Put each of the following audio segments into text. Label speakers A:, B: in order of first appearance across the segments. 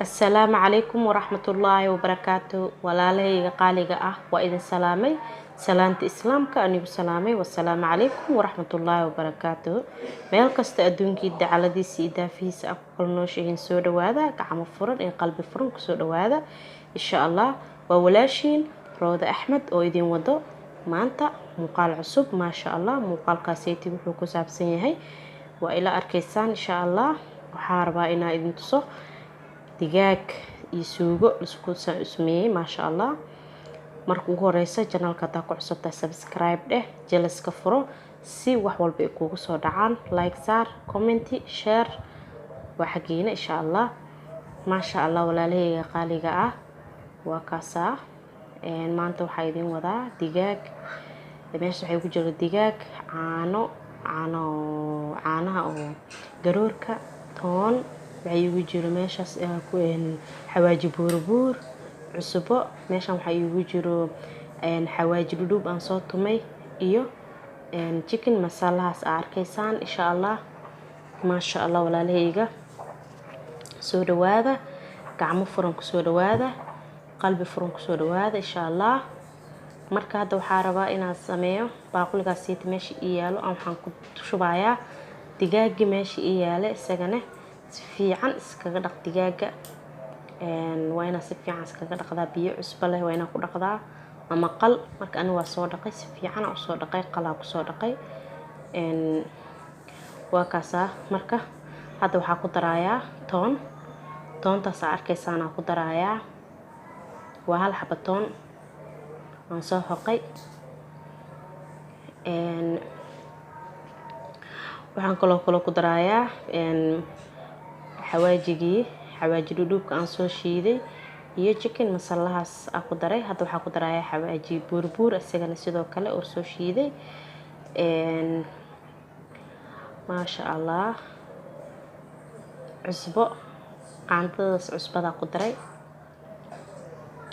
A: السلام عليكم ورحمة الله وبركاته walaalahayga qaaliga ah waa idin salaamay salaanta islaamka anigu salaamay wassalaamu calaykum waraxmatullaahi wabarakaatuh meel kasta adduunkii dacaladiisa iyo daafihiisa ah ku kala nooshihiin soo dhawaada gacmo furan iyo qalbi furan ku soo dhawaada insha Allah waa walaashiin Rooda Axmed oo idin wado maanta muuqaal cusub maasha Allah muuqaalkaasaytii wuxuu ku saabsan yahay waa ila arkaysaan insha Allah waxaan rabaa inaan idin tuso digaag iyo suugo isku sameeyay maasha Allah marka ugu horeysa channelka ta ku cusubta subscribe dheh jalaska furo si wax walba ay kugu soo dhacaan like saar comment share waxa geena insha Allah maasha Allah walaalahayga qaaliga ah waa kaasa maanta waxa idin wadaa digaag meesha waxay ku jiro digaag caanaha oo garoorka toon waxay ugu jiro meeshaas ku xawaaji buurbuur cusbo meeshan waxay ugu jiro xawaaji dhudhub aan soo tumay iyo chicken masalahaas arkaysaan insha Allah maasha Allah walaalahayga soo dhawaada gacmo furan ku soo dhawaada qalbi furan ku soo dhawaada insha Allah marka hadda waxaan rabaa inaan sameeyo baaquligaas siita meesha yaalo aan waxaan ku shubayaa digaagga meesha yaalo isagana si fiican iskaga dhaq digaaga waa inaan si fiican iskaga dhaqdaa biyo cusbo leh waa inaan ku dhaqdaa ama qal marka aniga waa soo dhaqay si fiican aan soo dhaqay qalaa ku soo dhaqay waa kaasa marka hadda waxaa ku darayaa toontaas arkaysaan aan ku darayaa waa hal xabo toon aan soo xoqay waxaan kaloo ku darayaa xawaaji dhudhubka aan soo shiiday iyo chicken masalahaas aan ku daray hadda waxaa ku darayaa xawaaji buurbuur isagana sidoo kale oo soo shiiday maasha Allah cusbo qaandadaas cusbada ku daray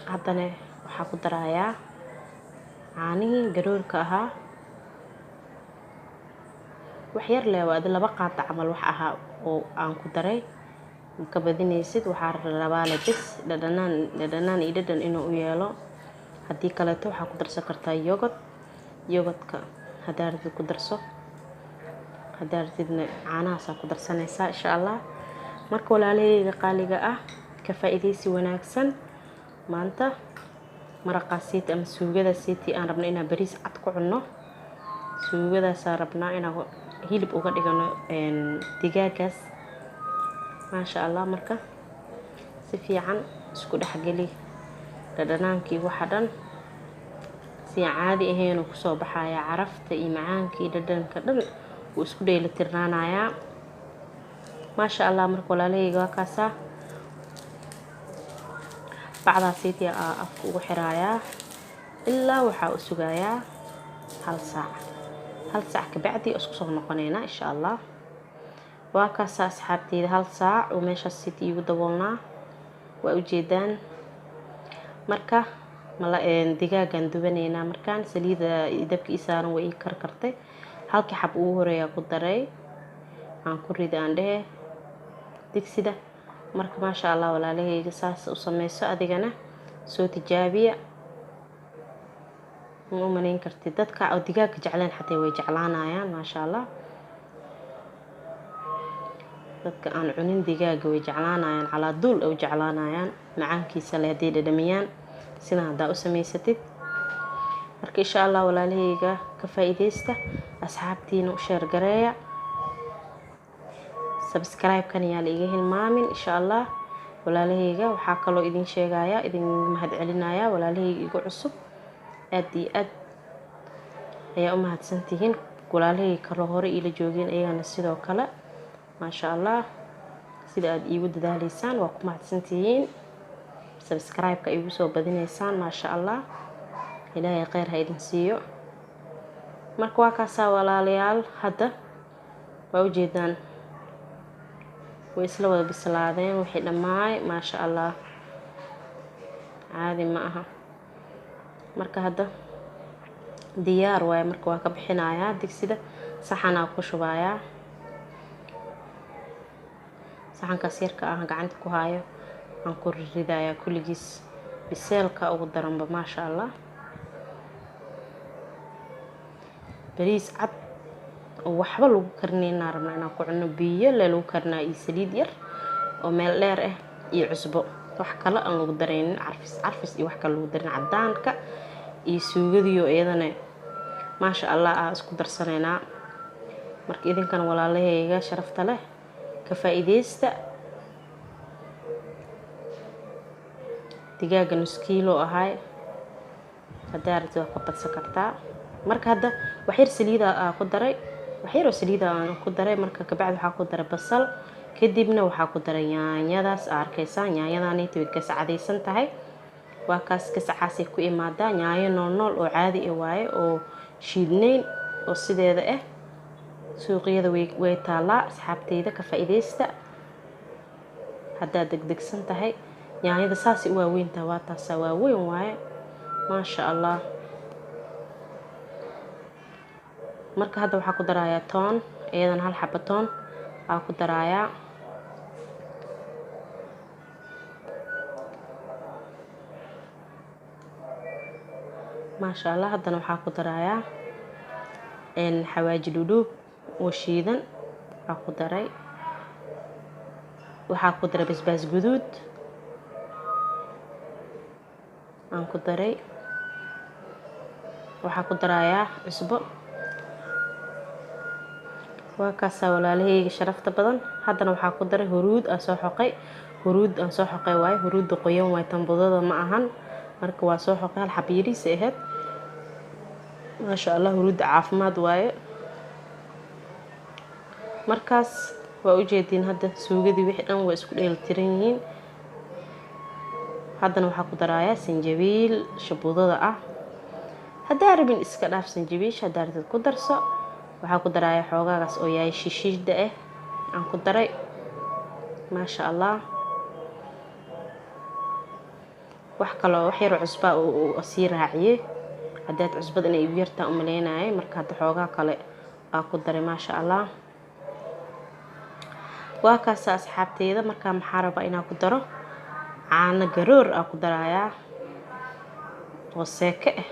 A: haddana waxaa ku darayaa caanihii garoorka ahaa wax yar leh waa laba qaata camal wax ahaa oo aan ku daray ka badinaysid waxaa rabaa la bis dhadhanaan iyo dhadhan inuu u yeelo haddii kaleeto waxaa ku darsan kartaa yogurtka haddaad rabtid ku darso haddaad rabtidna caanahaas ku darsanaysaa insha Allah marka walaalahayga qaaliga ah ka faa'iideysi wanaagsan maanta maraqaasiita ama suugadaasiitii aan rabno inaan bariis cad ku cunno suugadaas aan rabnaa inaan hilib uga dhigano digaagaas maasha Allah marka si fiican isku dhaxgali dhadhanaankii waxa dhan si caadi ahayn ku soo baxaya carafta iyo macaankii dhadhanka dhan uu isku dheelitirnaanayaa maasha Allah marka walaalahayga waa kaasa bacdaasiitii afka ugu xirayaa ilaa waxaa u sugayaa hal saac ka bacdi isku soo noqonayna insha Allah waa kaasa asxaabteyda hal saac oo meeshaas sidii ugu daboolnaa waa u jeedaan marka digaagan dubanayna markaan saliida dabka isaaran way karkartay halkii xab ugu horeeya ku daray aan ku riday aan dhahe digsida marka maasha Allah walaalahayga saas u sameeyso adigana soo tijaabiya ma umanayn kartid dadka oo digaaga jeclaan xataa way jeclaanayaan maasha Allah dadka aan cunin digaaga way jeclaanayaan calaa duul oo jeclaanayaan macaankiisa leh hadii dhadhamiyaan sida hadaa u sameysatid marka insha Allah walaalahayga ka faa'iideysta asxaabtiina u share gareeya subscribe kan yaa la iga hilmaamin insha Allah walaalahayga waxa kaloo idin sheegaya idin mahad celinaya walaalahayga igu cusub aad iyo aad ayaa u mahadsantihiin walaalahayga kala hore ila joogeen ayagana sidoo kale maasha Allah sida aad iigu dadaaleysaan waa ku mahadsantihiin subscribe-ka igu soo badinaysaan maasha Allah ilaahay khayr ha idin siiyo marka waa kaasa walaalayaal hadda waa u jeedaan way isla wada bislaadeen wixii dhamaay maasha Allah caadi ma aha marka hadda diyaar waay marka waa ka bixinayaa digsida saxan aan ku shubayaa saxankaas yarka ah gacanta ku haayo aan ku ridayaa kulligiis biseelka ugu daranba maasha allah. bariis cad oo waxba lagu karinaynaa rabnaa inaan ku cunno, biyo lagu karinaa iyo saliid yar oo meel dheer ah iyo cusbo, wax kale aan lagu daraynin, carfis iyo wax kale lagu darin, cadaanka iyo suugadiyo iyadana maasha allah aan isku darsanaynaa. marka idinkan walaalahayga sharafta leh ka faa'iideysta. digaaga nus kiilo ahay, hadaa rabtid waa ka badsan kartaa. marka hadda wax yar saliid aan ku daray, wax yar oo saliid aan ku daray, marka kabacdi waxaa ku daray basal, kadibna waxaa ku daray yaanyadaas arkaysaa. yaanyadani way ka sacadaysan tahay, waa kaas ka sacaasay ku imaadaa. yaanyo nool oo caadi ah waaye, oo shiidnayn oo sideeda ah. suuqyada way taalaa asxaabteyda, ka faa'iideysta haddaa degdegsan tahay. yaanyada saasay u waaweyntahay, waa taasaa waaweyn waaye maasha allah. marka hadda waxaa ku darayaa toon, iyadana hal xabo toon aa ku darayaa. maasha allah. haddana waxaa ku darayaa xawaaji dhudhuub oo shiidan aa ku daray. waxaa ku daray basbaas guduud aan ku daray. waxaa ku darayaa cusbo. waa kaasaa walaalahayga sharafta badan. haddana waxaa ku daray huruud aan soo xoqay. waaye, huruudda qoyan waaye, tambudada ma ahan. marka waa soo xoqay, hal xab yariisa ahayd maasha allah. huruudda caafimaad waaye. markaas waa ujeediin hadda suugadii wixii dhan waa isku dheelitiran yihiin. haddana waxaa ku darayaa sanjabiil shabuudada ah. haddaa rabin iska dhaaf sanjabiish, haddaa rabtid ku darso. waxaa ku darayaa xoogaagaas oo yahay shishiida ah aan ku daray maasha allah. wax kaloo wax yar cusba oo sii raaciyay, haddaad cusbada inay igu yartaa u maleynayay. marka hadda xoogaa kale aa ku daray maasha allah. waa kaasa asxaabteyda. markaa maxaa rabaa inaan ku daro caano garoor aa ku darayaa oo seeke ah.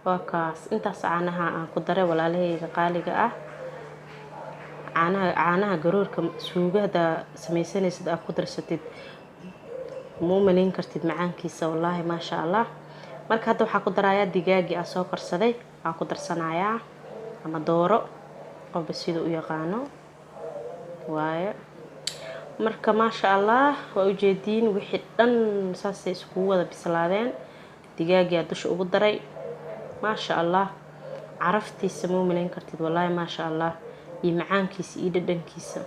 A: waa kaas intaas caanaha aan ku daray walaalahayga qaaliga ah. caanaha garoorka suugada samaysanaysid aad ku darsatid ma u malayn kartid macaankiisa wallaahi maasha allah. marka hadda waxaa ku darayaa digaagii aan soo karsaday aa ku darsanayaa, ama dooro qofba sida u yaqaano waaye. marka maasha allah waa ujeediin wixii dhan saasay iskugu wada bislaadeen. digaagii aa dusha ugu daray maasha allah. caraftiisa ma u malayn kartid wallaahi maasha allah, iyo macaankiisa iyo dhadhankiisa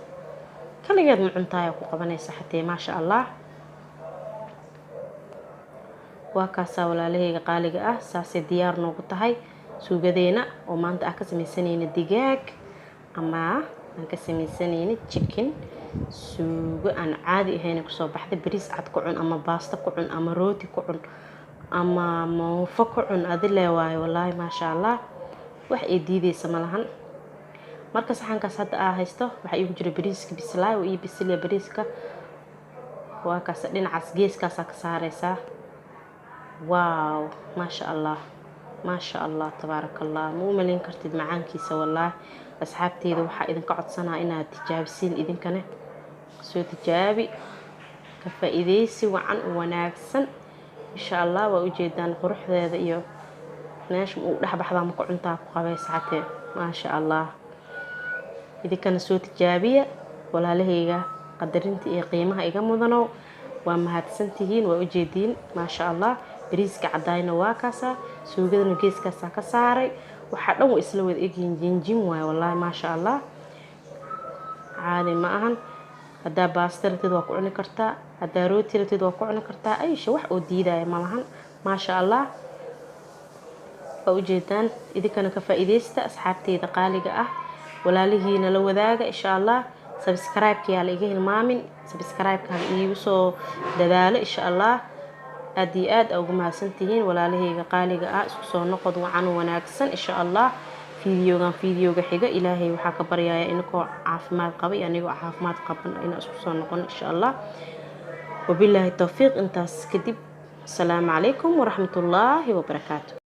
A: kaligeed ma cuntaaya ku qabanaysa xatee maasha allah. waa kaasaa walaalahayga qaaliga ah. saasay diyaar noogu tahay suugadeena oo maanta aan ka samaysanayna digaag, ama aan ka samaysanayna chicken. suugo aan caadi ahayn kusoo baxday. bariis cad ku cun, ama baasta ku cun, ama rooti ku cun, ama moofo ku cun, adile waaye wallaahi maasha allah. wax ay diideysa ma lahan. marka saxankaas hadda aa haysto waxaa iigu jira bariiska bislaay oo ii bisilya bariiska. waa kaas dhinacaas geeskaasaa ka saaraysaa. waaw maasha allah maasha allah tabaaraka allah. ma u malayn kartid macaankiisa wallaahi. asxaabteyda waxaa idinka codsanaa inaad tijaabisiin idinkana. soo tijaabi, ka faa'iideysi wacan u wanaagsan insha allah. waa ujeedaan quruxdeeda iyo meesha uu dhex baxdaa marka cuntaa ku qabaysa xatee maasha allah. idinkana soo tijaabiya walaalahayga qadarinta iyo qiimaha iga mudanow. waa mahadsantihiin. waa ujeediin maasha allah. bariiska cadayna waa kaasa, suugadana geeskaasaa ka saaray. waxaa dhan waa isla wada egyihiin, jinjin waaye wallaahi maasha allah. caadi ma ahan. haddaa baasta rabtid waa ku cuni kartaa, haddaa rooti rabtid waa ku cuni kartaa. aysha wax oo diidaya ma lahan maasha allah. waa ujeedaan idinkana ka faa'iideysta asxaabteyda qaaliga ah. walaalihiina la wadaaga insha allah. subscribe-ka yaa la iga hilmaamin. subscribe-ka iigu soo dadaalo insha allah. aad iyo aad ugu mahadsantihiin walaalahayga qaaliga ah. isku soo noqod wacan wanaagsan insha allah. fiidiyooga xiga ilaahay waxaa ka baryayaa inkoo caafimaad qaba iyo anigoo caafimaad qaban inaan isku soo noqon insha allah. wabilaahi towfiiq. intaas kadib, asalaamu calaykum waraxmatullaahi wabarakaatu.